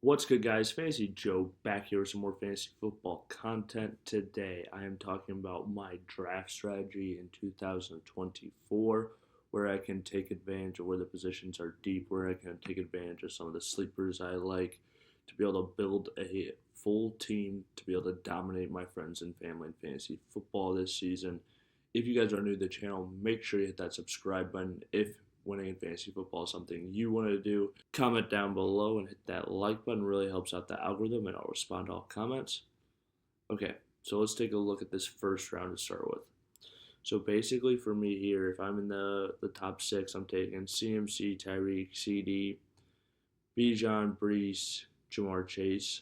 What's good, guys? Fantasy Joe back here with some more fantasy football content. Today, I am talking about my draft strategy in 2024, where I can take advantage of where the positions are deep, where I can take advantage of some of the sleepers I like to be able to build a full team to be able to dominate my friends and family in fantasy football this season. If you guys are new to the channel, make sure you hit that subscribe button if winning in fantasy football is something you want to do. Comment down below and hit that like button. Really helps out the algorithm, and I'll respond to all comments. Okay, so let's take a look at this first round to start with. So basically, for me here, if I'm in the top six, I'm taking CMC, Tyreek, CD, Bijan, Brees, Jamar Chase,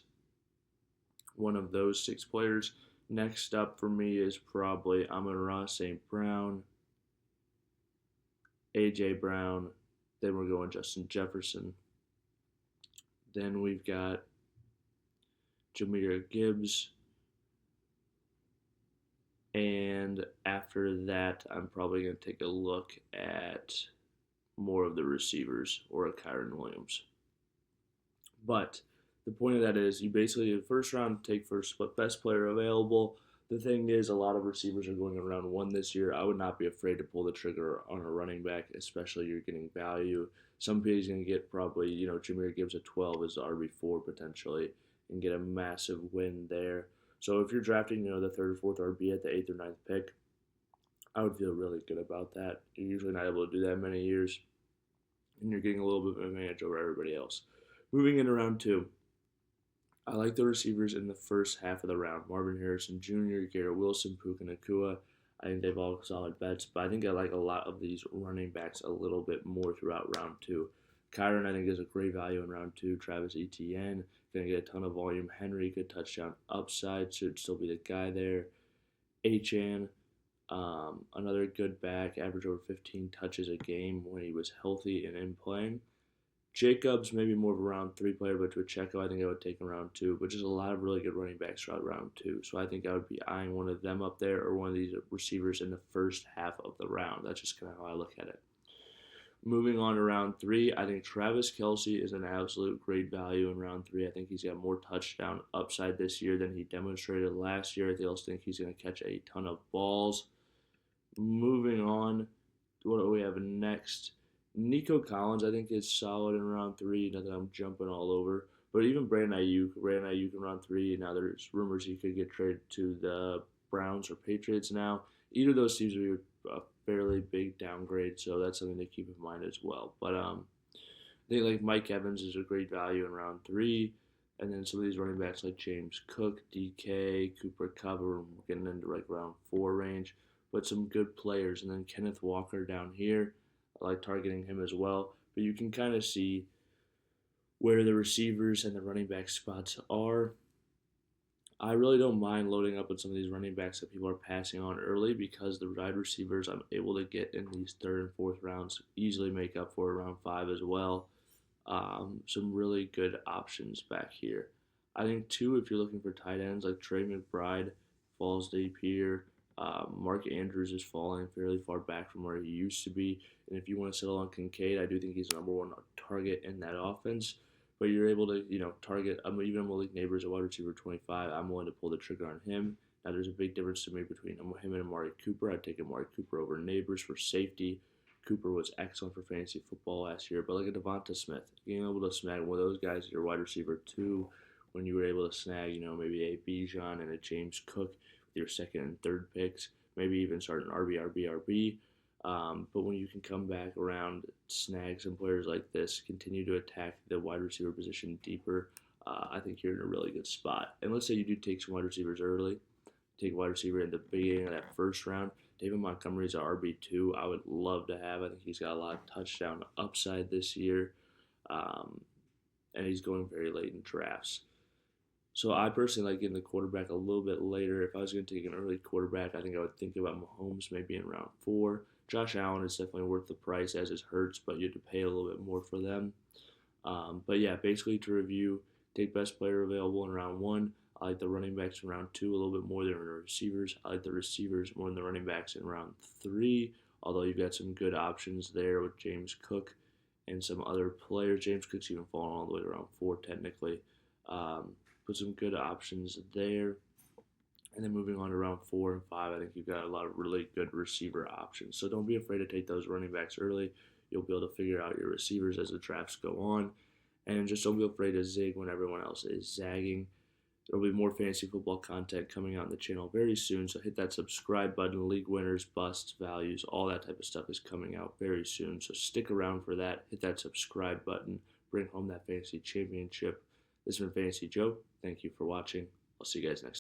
one of those six players. Next up for me is probably Amon-Ra St. Brown, AJ Brown. Then we're going Justin Jefferson. Then we've got Jahmyr Gibbs. And after that, I'm probably going to take a look at more of the receivers or a Kyron Williams. But the point of that is you basically, in the first round, take first best player available. The thing is, a lot of receivers are going around one this year. I would not be afraid to pull the trigger on a running back, especially you're getting value. Some he's going to get probably, Jahmyr Gibbs at 12 as the RB4 potentially and get a massive win there. So if you're drafting, the third or fourth RB at the eighth or ninth pick, I would feel really good about that. You're usually not able to do that many years, and you're getting a little bit of advantage over everybody else. Moving into round two, I like the receivers in the first half of the round. Marvin Harrison Jr., Garrett Wilson, Puka Nacua. I think they've all solid bets, but I think I like a lot of these running backs a little bit more throughout round two. Kyron, I think, is a great value in round two. Travis Etienne, going to get a ton of volume. Henry, good touchdown upside, should still be the guy there. Achan, another good back, average over 15 touches a game when he was healthy and in playing. Jacobs, maybe more of a round three player, but to a Checo, I think I would take in round two. But just a lot of really good running backs throughout round two. So I think I would be eyeing one of them up there or one of these receivers in the first half of the round. That's just kind of how I look at it. Moving on to round three, I think Travis Kelce is an absolute great value in round three. I think he's got more touchdown upside this year than he demonstrated last year. I also think he's going to catch a ton of balls. Moving on, what do we have next? Nico Collins, I think, is solid in round three. Not that I'm jumping all over, but even Brandon Ayuk in round three. Now there's rumors he could get traded to the Browns or Patriots now. Either of those teams would be a fairly big downgrade, so that's something to keep in mind as well. But I think like Mike Evans is a great value in round three. And then some of these running backs like James Cook, DK, Cooper Kupp, are getting into like round four range. But some good players. And then Kenneth Walker down here, I like targeting him as well. But you can kind of see where the receivers and the running back spots are. I really don't mind loading up with some of these running backs that people are passing on early because the wide receivers I'm able to get in these third and fourth rounds easily make up for round five as well. Some really good options back here. I think too, if you're looking for tight ends like Trey McBride falls deep here. Mark Andrews is falling fairly far back from where he used to be, and if you want to settle on Kincaid, I do think he's the number one target in that offense. But you're able to, target. Even Malik Neighbors, a wide receiver 25. I'm willing to pull the trigger on him. Now, there's a big difference to me between him and Amari Cooper. I'd take Amari Cooper over Neighbors for safety. Cooper was excellent for fantasy football last year, but like a Devonta Smith, being able to snag one of those guys as your wide receiver two, when you were able to snag, maybe a Bijan and a James Cook with your second and third picks, maybe even start an RB. But when you can come back around, snag some players like this, continue to attack the wide receiver position deeper, I think you're in a really good spot. And let's say you do take some wide receivers early, take a wide receiver in the beginning of that first round. David Montgomery's a RB2. I would love to have. I think he's got a lot of touchdown upside this year, um, and he's going very late in drafts. So I personally like getting the quarterback a little bit later. If I was going to take an early quarterback, I think I would think about Mahomes maybe in round four. Josh Allen is definitely worth the price, as is Hurts, but you have to pay a little bit more for them. But yeah, basically to review, take best player available in round one. I like the running backs in round two a little bit more than the receivers. I like the receivers more than the running backs in round three, although you've got some good options there with James Cook and some other players. James Cook's even fallen all the way to around 4 technically. Put some good options there. And then moving on to round 4 and 5, I think you've got a lot of really good receiver options. So don't be afraid to take those running backs early. You'll be able to figure out your receivers as the drafts go on. And just don't be afraid to zig when everyone else is zagging. There'll be more fantasy football content coming out on the channel very soon. So hit that subscribe button. League winners, busts, values, all that type of stuff is coming out very soon. So stick around for that. Hit that subscribe button. Bring home that fantasy championship. This has been Fantasy Joe. Thank you for watching. I'll see you guys next time.